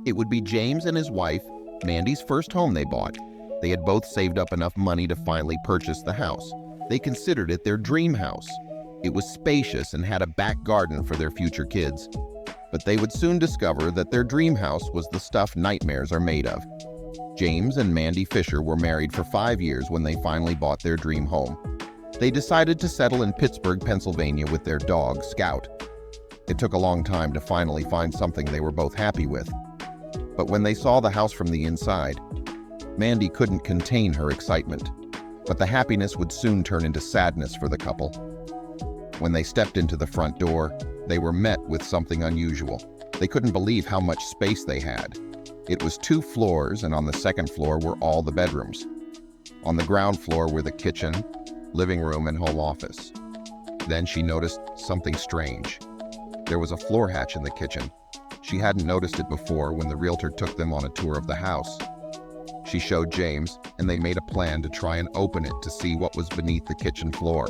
It would be James and his wife, Mandy's first home they bought. They had both saved up enough money to finally purchase the house. They considered it their dream house. It was spacious and had a back garden for their future kids. But they would soon discover that their dream house was the stuff nightmares are made of. James and Mandy Fisher were married for 5 years when they finally bought their dream home. They decided to settle in Pittsburgh, Pennsylvania with their dog, Scout. It took a long time to finally find something they were both happy with. But when they saw the house from the inside, Mandy couldn't contain her excitement. But the happiness would soon turn into sadness for the couple. When they stepped into the front door, they were met with something unusual. They couldn't believe how much space they had. It was 2 floors, and on the second floor were all the bedrooms. On the ground floor were the kitchen, living room, and home office. Then she noticed something strange. There was a floor hatch in the kitchen. She hadn't noticed it before when the realtor took them on a tour of the house. She showed James, and they made a plan to try and open it to see what was beneath the kitchen floor.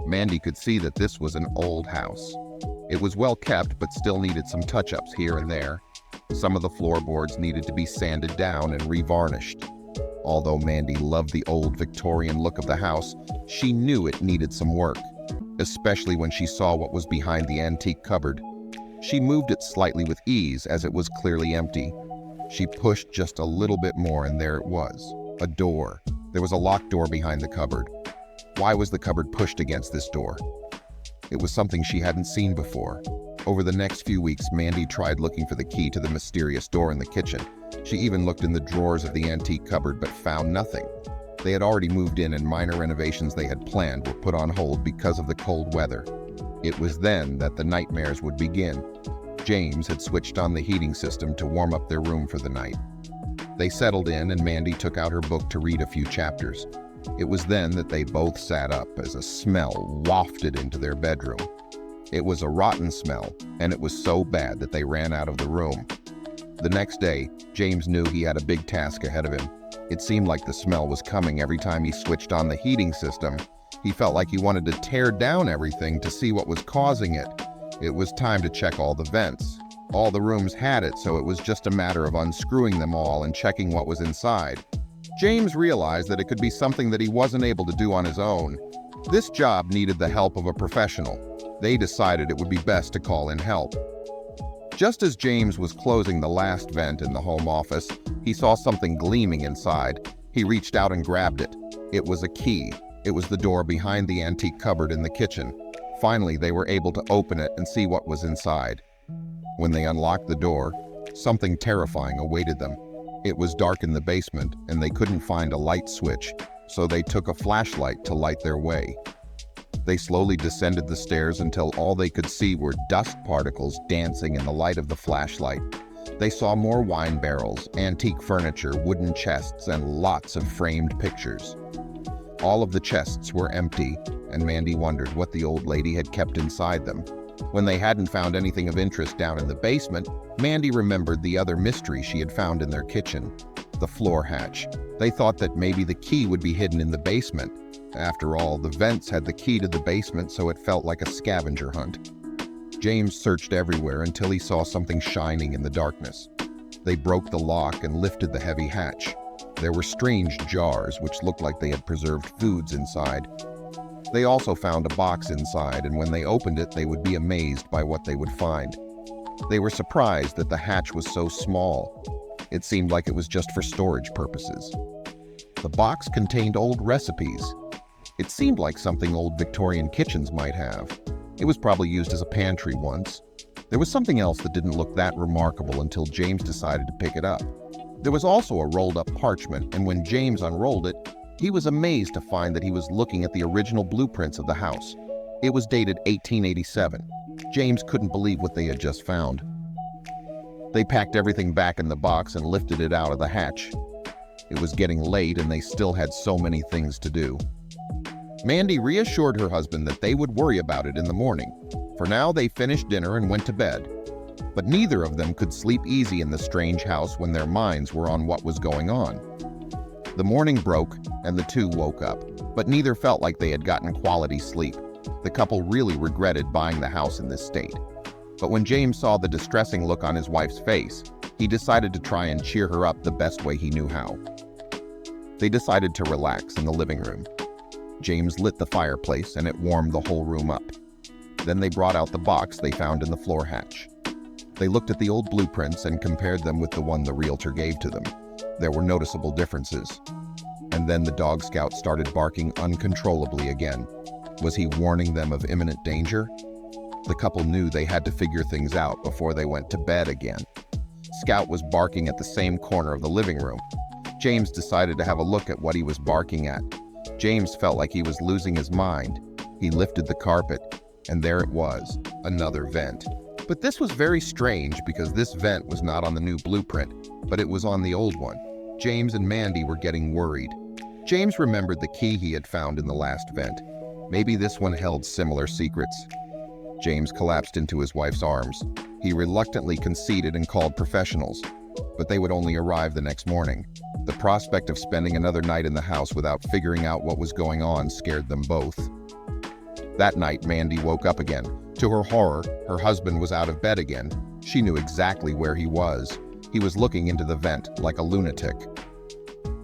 Mandy could see that this was an old house. It was well kept, but still needed some touch-ups here and there. Some of the floorboards needed to be sanded down and revarnished. Although Mandy loved the old Victorian look of the house, she knew it needed some work, especially when she saw what was behind the antique cupboard. She moved it slightly with ease as it was clearly empty. She pushed just a little bit more and there it was, a door. There was a locked door behind the cupboard. Why was the cupboard pushed against this door? It was something she hadn't seen before. Over the next few weeks, Mandy tried looking for the key to the mysterious door in the kitchen. She even looked in the drawers of the antique cupboard but found nothing. They had already moved in and minor renovations they had planned were put on hold because of the cold weather. It was then that the nightmares would begin. James had switched on the heating system to warm up their room for the night. They settled in and Mandy took out her book to read a few chapters. It was then that they both sat up as a smell wafted into their bedroom. It was a rotten smell, and it was so bad that they ran out of the room. The next day, James knew he had a big task ahead of him. It seemed like the smell was coming every time he switched on the heating system. He felt like he wanted to tear down everything to see what was causing it. It was time to check all the vents. All the rooms had it, so it was just a matter of unscrewing them all and checking what was inside. James realized that it could be something that he wasn't able to do on his own. This job needed the help of a professional. They decided it would be best to call in help. Just as James was closing the last vent in the home office, he saw something gleaming inside. He reached out and grabbed it. It was a key. It was the door behind the antique cupboard in the kitchen. Finally, they were able to open it and see what was inside. When they unlocked the door, something terrifying awaited them. It was dark in the basement, and they couldn't find a light switch, so they took a flashlight to light their way. They slowly descended the stairs until all they could see were dust particles dancing in the light of the flashlight. They saw more wine barrels, antique furniture, wooden chests, and lots of framed pictures. All of the chests were empty, and Mandy wondered what the old lady had kept inside them. When they hadn't found anything of interest down in the basement, Mandy remembered the other mystery she had found in their kitchen, the floor hatch. They thought that maybe the key would be hidden in the basement. After all, the vents had the key to the basement, so it felt like a scavenger hunt. James searched everywhere until he saw something shining in the darkness. They broke the lock and lifted the heavy hatch. There were strange jars which looked like they had preserved foods inside. They also found a box inside, and when they opened it, they would be amazed by what they would find. They were surprised that the hatch was so small. It seemed like it was just for storage purposes. The box contained old recipes. It seemed like something old Victorian kitchens might have. It was probably used as a pantry once. There was something else that didn't look that remarkable until James decided to pick it up. There was also a rolled-up parchment, and when James unrolled it, he was amazed to find that he was looking at the original blueprints of the house. It was dated 1887. James couldn't believe what they had just found. They packed everything back in the box and lifted it out of the hatch. It was getting late, and they still had so many things to do. Mandy reassured her husband that they would worry about it in the morning. For now, they finished dinner and went to bed. But neither of them could sleep easy in the strange house when their minds were on what was going on. The morning broke, and the two woke up, but neither felt like they had gotten quality sleep. The couple really regretted buying the house in this state. But when James saw the distressing look on his wife's face, he decided to try and cheer her up the best way he knew how. They decided to relax in the living room. James lit the fireplace and it warmed the whole room up. Then they brought out the box they found in the floor hatch. They looked at the old blueprints and compared them with the one the realtor gave to them. There were noticeable differences. And then the dog scout started barking uncontrollably again. Was he warning them of imminent danger? The couple knew they had to figure things out before they went to bed again. Scout was barking at the same corner of the living room. James decided to have a look at what he was barking at. James felt like he was losing his mind. He lifted the carpet, and there it was, another vent. But this was very strange because this vent was not on the new blueprint, but it was on the old one. James and Mandy were getting worried. James remembered the key he had found in the last vent. Maybe this one held similar secrets. James collapsed into his wife's arms. He reluctantly conceded and called professionals, but they would only arrive the next morning. The prospect of spending another night in the house without figuring out what was going on scared them both. That night, Mandy woke up again. To her horror, her husband was out of bed again. She knew exactly where he was. He was looking into the vent like a lunatic.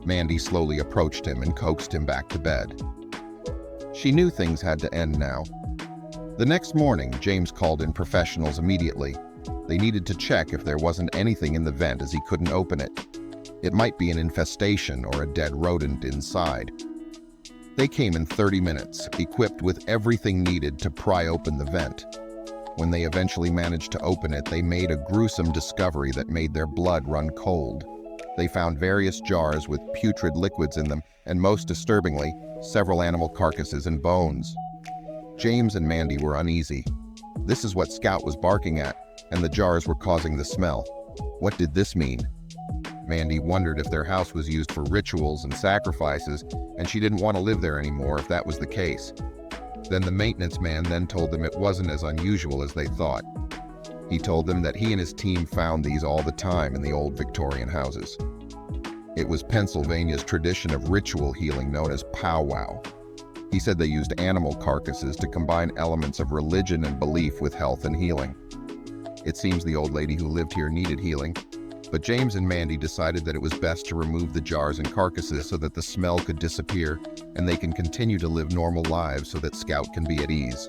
Mandy slowly approached him and coaxed him back to bed. She knew things had to end now. The next morning, James called in professionals immediately. They needed to check if there wasn't anything in the vent as he couldn't open it. It might be an infestation or a dead rodent inside. They came in 30 minutes, equipped with everything needed to pry open the vent. When they eventually managed to open it, they made a gruesome discovery that made their blood run cold. They found various jars with putrid liquids in them, and most disturbingly, several animal carcasses and bones. James and Mandy were uneasy. This is what Scout was barking at, and the jars were causing the smell. What did this mean? Mandy wondered if their house was used for rituals and sacrifices, and she didn't want to live there anymore if that was the case. Then the maintenance man then told them it wasn't as unusual as they thought. He told them that he and his team found these all the time in the old Victorian houses. It was Pennsylvania's tradition of ritual healing known as powwow. He said they used animal carcasses to combine elements of religion and belief with health and healing. It seems the old lady who lived here needed healing, but James and Mandy decided that it was best to remove the jars and carcasses so that the smell could disappear and they can continue to live normal lives so that Scout can be at ease.